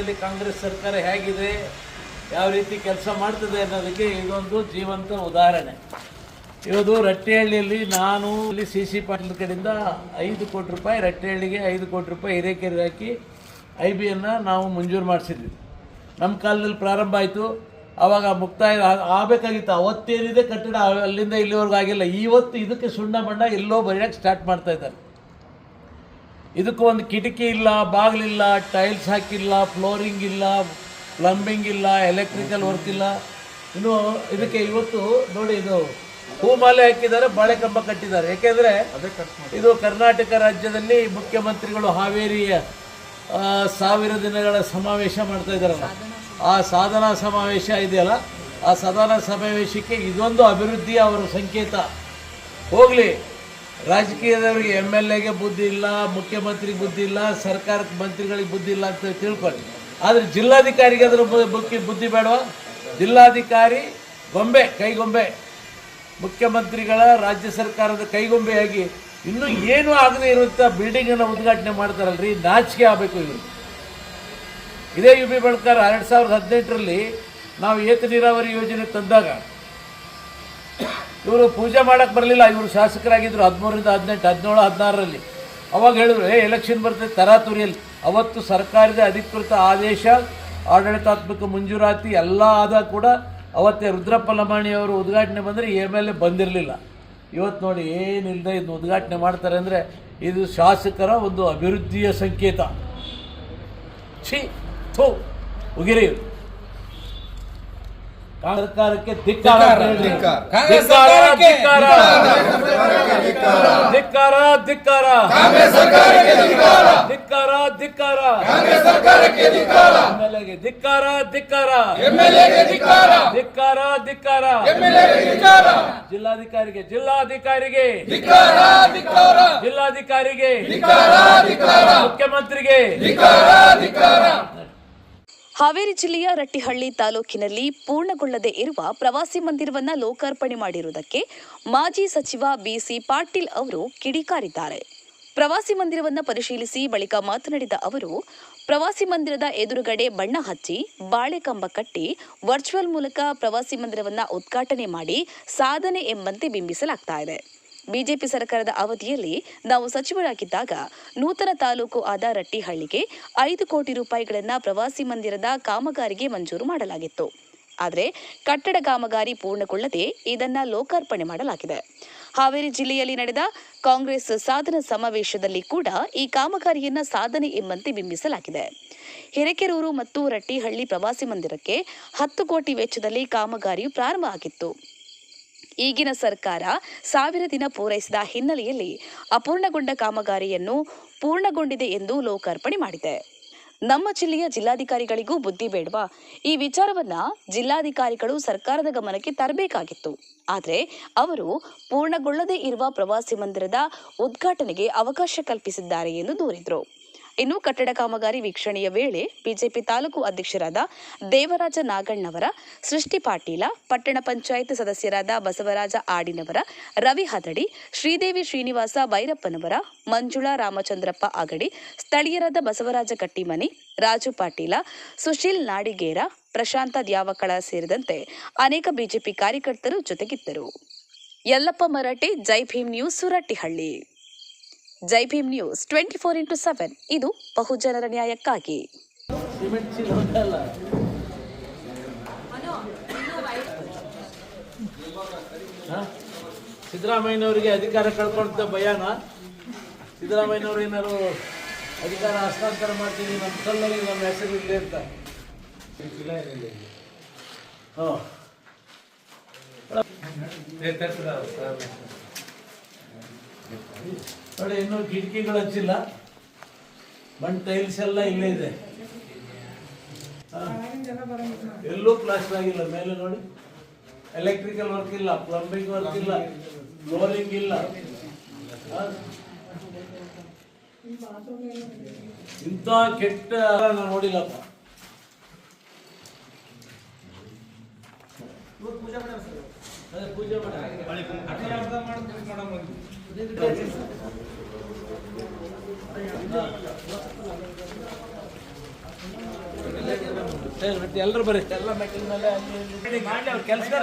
ರಾಜ್ಯದಲ್ಲಿ ಕಾಂಗ್ರೆಸ್ ಸರ್ಕಾರ ಹೇಗಿದೆ, ಯಾವ ರೀತಿ ಕೆಲಸ ಮಾಡ್ತದೆ ಅನ್ನೋದಕ್ಕೆ ಇದೊಂದು ಜೀವಂತ ಉದಾಹರಣೆ. ಇವತ್ತು ರಟ್ಟಿಹಳ್ಳಿಯಲ್ಲಿ ನಾನು ಇಲ್ಲಿ CC ಪಾಟೀಲ್ ಕಡೆಯಿಂದ 5 ಕೋಟಿ ರೂಪಾಯಿ ರಟ್ಟಿಹಳ್ಳಿಗೆ 5 ಕೋಟಿ ರೂಪಾಯಿ ಹಿರೇಕೆರೆ ಹಾಕಿ IBಯನ್ನು ನಾವು ಮಂಜೂರು ಮಾಡಿಸಿದ್ವಿ. ನಮ್ಮ ಕಾಲದಲ್ಲಿ ಪ್ರಾರಂಭ ಆಯಿತು. ಆವಾಗ ಮುಕ್ತಾಯ ಆಗಬೇಕಾಗಿತ್ತು. ಅವತ್ತೇನಿದೆ ಕಟ್ಟಡ ಅಲ್ಲಿಂದ ಇಲ್ಲಿವರೆಗೂ ಆಗಿಲ್ಲ. ಇವತ್ತು ಇದಕ್ಕೆ ಸುಣ್ಣ ಬಣ್ಣ ಎಲ್ಲೋ ಬರೆಯೋಕ್ಕೆ ಸ್ಟಾರ್ಟ್ ಮಾಡ್ತಾ ಇದ್ದಾರೆ. ಇದಕ್ಕೂ ಒಂದು ಕಿಟಕಿ ಇಲ್ಲ, ಬಾಗಿಲಿಲ್ಲ, ಟೈಲ್ಸ್ ಹಾಕಿಲ್ಲ, ಫ್ಲೋರಿಂಗ್ ಇಲ್ಲ, ಪ್ಲಂಬಿಂಗ್ ಇಲ್ಲ, ಎಲೆಕ್ಟ್ರಿಕಲ್ ವರ್ಕ್ ಇಲ್ಲ. ಇನ್ನು ಇದಕ್ಕೆ ಇವತ್ತು ನೋಡಿ, ಇದು ಹೂಮಾಲೆ ಹಾಕಿದ್ದಾರೆ, ಬಾಳೆಕಂಬ ಕಟ್ಟಿದ್ದಾರೆ. ಯಾಕೆಂದರೆ ಇದು ಕರ್ನಾಟಕ ರಾಜ್ಯದಲ್ಲಿ ಮುಖ್ಯಮಂತ್ರಿಗಳು ಹಾವೇರಿಯ 1000 ದಿನಗಳ ಸಮಾವೇಶ ಮಾಡ್ತಾ ಇದ್ದಾರಲ್ಲ, ಆ ಸಾಧನಾ ಸಮಾವೇಶ ಇದೆಯಲ್ಲ, ಆ ಸಾಧನಾ ಸಮಾವೇಶಕ್ಕೆ ಇದೊಂದು ಅಭಿವೃದ್ಧಿಯ ಅವರ ಸಂಕೇತ. ಹೋಗಲಿ, ರಾಜಕೀಯದವರಿಗೆ MLAಗೆ ಬುದ್ಧಿ ಇಲ್ಲ, ಮುಖ್ಯಮಂತ್ರಿಗೆ ಬುದ್ಧಿ ಇಲ್ಲ, ಸರ್ಕಾರಕ್ಕೆ ಮಂತ್ರಿಗಳಿಗೆ ಬುದ್ಧಿ ಇಲ್ಲ ಅಂತ ತಿಳ್ಕೊಳ್ಳಿ. ಆದರೆ ಜಿಲ್ಲಾಧಿಕಾರಿಗೆ ಅದರ ಬುದ್ಧಿ ಬೇಡವಾ? ಜಿಲ್ಲಾಧಿಕಾರಿ ಗೊಂಬೆ, ಕೈಗೊಂಬೆ, ಮುಖ್ಯಮಂತ್ರಿಗಳ ರಾಜ್ಯ ಸರ್ಕಾರದ ಕೈಗೊಂಬೆಯಾಗಿ ಇನ್ನೂ ಏನೂ ಆಗದೆ ಇರುವಂಥ ಬಿಲ್ಡಿಂಗನ್ನು ಉದ್ಘಾಟನೆ ಮಾಡ್ತಾರಲ್ರಿ, ನಾಚಿಕೆ ಆಗಬೇಕು ಇವರು. ಇದೇ UB ಬಳ್ಕರ್ 2018ರಲ್ಲಿ ನಾವು ಏತ ನೀರಾವರಿ ಯೋಜನೆ ತಂದಾಗ ಇವರು ಪೂಜೆ ಮಾಡೋಕ್ಕೆ ಬರಲಿಲ್ಲ. ಇವರು ಶಾಸಕರಾಗಿದ್ದರು 13ರಿಂದ 18, 17, 16ರಲ್ಲಿ. ಅವಾಗ ಹೇಳಿದ್ರು, ಎಲೆಕ್ಷನ್ ಬರ್ತದೆ ತರಾತುರಿಯಲ್ಲಿ. ಅವತ್ತು ಸರ್ಕಾರದ ಅಧಿಕೃತ ಆದೇಶ, ಆಡಳಿತಾತ್ಮಕ ಮಂಜೂರಾತಿ ಎಲ್ಲ ಆದಾಗ ಕೂಡ ಅವತ್ತೇ ರುದ್ರಪ್ಪ ಲಮಾಣಿಯವರು ಉದ್ಘಾಟನೆ ಬಂದರೆ MLA ಬಂದಿರಲಿಲ್ಲ. ಇವತ್ತು ನೋಡಿ, ಏನಿಲ್ಲದೆ ಇದನ್ನು ಉದ್ಘಾಟನೆ ಮಾಡ್ತಾರೆ ಅಂದರೆ ಇದು ಶಾಸಕರ ಒಂದು ಅಭಿವೃದ್ಧಿಯ ಸಂಕೇತ. ಉಗಿರಿ ಸರ್ಕಾರಕ್ಕೆ ಧಿಕ್ಕಾರ, ಧಿಕ್ಕಾರ, ಧಿಕ್ಕಾರ, ಧಿಕ್ಕಾರ, ಧಿಕ್ಕಾರ, ಧಿಕ್ಕಾರ, ಧಿಕ್ಕಾರ, MLAಗೆ ಧಿಕ್ಕಾರ, ಧಿಕ್ಕಾರ, ಧಿಕ್ಕಾರ, ಧಿಕ್ಕಾರ, ಜಿಲ್ಲಾಧಿಕಾರಿಗೆ, ಜಿಲ್ಲಾಧಿಕಾರಿಗೆ, ಜಿಲ್ಲಾಧಿಕಾರಿಗೆ, ಮುಖ್ಯಮಂತ್ರಿಗೆ. ಹಾವೇರಿ ಜಿಲ್ಲೆಯ ರಟ್ಟಿಹಳ್ಳಿ ತಾಲೂಕಿನಲ್ಲಿ ಪೂರ್ಣಗೊಳ್ಳದೇ ಇರುವ ಪ್ರವಾಸಿ ಮಂದಿರವನ್ನು ಲೋಕಾರ್ಪಣೆ ಮಾಡಿರುವುದಕ್ಕೆ ಮಾಜಿ ಸಚಿವ BC ಪಾಟೀಲ್ ಅವರು ಕಿಡಿಕಾರಿದ್ದಾರೆ. ಪ್ರವಾಸಿ ಮಂದಿರವನ್ನು ಪರಿಶೀಲಿಸಿ ಬಳಿಕ ಮಾತನಾಡಿದ ಅವರು, ಪ್ರವಾಸಿ ಮಂದಿರದ ಎದುರುಗಡೆ ಬಣ್ಣ ಹಚ್ಚಿ, ಬಾಳೆಕಂಬ ಕಟ್ಟಿ, ವರ್ಚುವಲ್ ಮೂಲಕ ಪ್ರವಾಸಿ ಮಂದಿರವನ್ನು ಉದ್ಘಾಟನೆ ಮಾಡಿ ಸಾಧನೆ ಎಂಬಂತೆ ಬಿಂಬಿಸಲಾಗ್ತಾ ಇದೆ. ಬಿಜೆಪಿ ಸರ್ಕಾರದ ಅವಧಿಯಲ್ಲಿ ನಾವು ಸಚಿವರಾಗಿದ್ದಾಗ ನೂತನ ತಾಲೂಕು ಆದ ರಟ್ಟಿಹಳ್ಳಿಗೆ 5 ಕೋಟಿ ರೂಪಾಯಿಗಳನ್ನು ಪ್ರವಾಸಿ ಮಂದಿರದ ಕಾಮಗಾರಿಗೆ ಮಂಜೂರು ಮಾಡಲಾಗಿತ್ತು. ಆದರೆ ಕಟ್ಟಡ ಕಾಮಗಾರಿ ಪೂರ್ಣಗೊಳ್ಳದೆ ಇದನ್ನು ಲೋಕಾರ್ಪಣೆ ಮಾಡಲಾಗಿದೆ. ಹಾವೇರಿ ಜಿಲ್ಲೆಯಲ್ಲಿ ನಡೆದ ಕಾಂಗ್ರೆಸ್ ಸಾಧನಾ ಸಮಾವೇಶದಲ್ಲಿ ಕೂಡ ಈ ಕಾಮಗಾರಿಯನ್ನ ಸಾಧನೆ ಎಂಬಂತೆ ಬಿಂಬಿಸಲಾಗಿದೆ. ಹಿರೇಕೆರೂರು ಮತ್ತು ರಟ್ಟಿಹಳ್ಳಿ ಪ್ರವಾಸಿ ಮಂದಿರಕ್ಕೆ 10 ಕೋಟಿ ವೆಚ್ಚದಲ್ಲಿ ಕಾಮಗಾರಿಯು ಪ್ರಾರಂಭ ಆಗಿತ್ತು. ಈಗಿನ ಸರ್ಕಾರ 1000 ದಿನ ಪೂರೈಸಿದ ಹಿನ್ನೆಲೆಯಲ್ಲಿ ಅಪೂರ್ಣಗೊಂಡ ಕಾಮಗಾರಿಯನ್ನು ಪೂರ್ಣಗೊಂಡಿದೆ ಎಂದು ಲೋಕಾರ್ಪಣೆ ಮಾಡಿದೆ. ನಮ್ಮ ಜಿಲ್ಲೆಯ ಜಿಲ್ಲಾಧಿಕಾರಿಗಳಿಗೂ ಬುದ್ಧಿ ಬೇಡವಾ? ಈ ವಿಚಾರವನ್ನ ಜಿಲ್ಲಾಧಿಕಾರಿಗಳು ಸರ್ಕಾರದ ಗಮನಕ್ಕೆ ತರಬೇಕಾಗಿತ್ತು. ಆದರೆ ಅವರು ಪೂರ್ಣಗೊಳ್ಳದೇ ಇರುವ ಪ್ರವಾಸಿ ಮಂದಿರದ ಉದ್ಘಾಟನೆಗೆ ಅವಕಾಶ ಕಲ್ಪಿಸಿದ್ದಾರೆ ಎಂದು ದೂರಿದರು. ಇನ್ನು ಕಟ್ಟಡ ಕಾಮಗಾರಿ ವೀಕ್ಷಣೆಯ ವೇಳೆ ಬಿಜೆಪಿ ತಾಲೂಕು ಅಧ್ಯಕ್ಷರಾದ ದೇವರಾಜ ನಾಗಣ್ಣವರ, ಸೃಷ್ಟಿ ಪಾಟೀಲ, ಪಟ್ಟಣ ಪಂಚಾಯತ್ ಸದಸ್ಯರಾದ ಬಸವರಾಜ ಆಡಿನವರ, ರವಿ ಹದಡಿ, ಶ್ರೀದೇವಿ ಶ್ರೀನಿವಾಸ ಭೈರಪ್ಪನವರ, ಮಂಜುಳಾ ರಾಮಚಂದ್ರಪ್ಪ ಅಗಡಿ, ಸ್ಥಳೀಯರಾದ ಬಸವರಾಜ ಕಟ್ಟಿಮನಿ, ರಾಜು ಪಾಟೀಲ, ಸುಶೀಲ್ ನಾಡಿಗೇರ, ಪ್ರಶಾಂತ ದ್ಯಾವಕಳ ಸೇರಿದಂತೆ ಅನೇಕ ಬಿಜೆಪಿ ಕಾರ್ಯಕರ್ತರು ಜೊತೆಗಿದ್ದರು. ಯಲ್ಲಪ್ಪ ಮರಾಠೆ, ಜೈ ಭೀಮ್ ನ್ಯೂಸ್, ರಟ್ಟಿಹಳ್ಳಿ. ಜೈ ಭೀಮ್ ನ್ಯೂಸ್ 24x7 ಇದು ಬಹುಜನರ ನ್ಯಾಯಕ್ಕಾಗಿ. ಸಿದ್ದರಾಮಯ್ಯನವರಿಗೆ ಅಧಿಕಾರ ಕಳ್ಕೊಂಡ ಭಯನ? ಸಿದ್ದರಾಮಯ್ಯನವರು ಏನಾದ್ರು ಅಧಿಕಾರ ಹಸ್ತಾಂತರ ಮಾಡ್ತೀನಿ, ನಮ್ಮ ಕಲ್ಲಲ್ಲಿ ನಮ್ಮ ಹೆಸರು ಇರಲಿ ಅಂತ. ನೋಡಿ, ಇನ್ನೂ ಕಿಟಕಿಗಳು ಹಚ್ಚಿಲ್ಲ, ಮಣ್ಣು ಟೈಲ್ಸ್ ಎಲ್ಲ ಇಲ್ಲೇ ಇದೆ, ಎಲ್ಲೂ ಪ್ಲಾಸ್ಟರ್ ಆಗಿಲ್ಲ. ಮೇಲೆ ನೋಡಿ, ಎಲೆಕ್ಟ್ರಿಕಲ್ ವರ್ಕ್ ಇಲ್ಲ, ಪ್ಲಂಬಿಂಗ್ ವರ್ಕ್ ಇಲ್ಲ, ಫ್ಲೋರಿಂಗ್ ಇಲ್ಲ. ಇಂಥ ಕೆಟ್ಟ ನಾನು ನೋಡಿಲ್ಲಪ್ಪ. ಪೂಜೆ ಮಾಡಿ ಎಲ್ಲರೂ ಬರೀ ಎಲ್ಲ ಮೆಟ್ಟಿನ ಮೇಲೆ ಅಲ್ಲಿ ಮಾಡಿ ಅವ್ರ ಕೆಲಸಗಾರ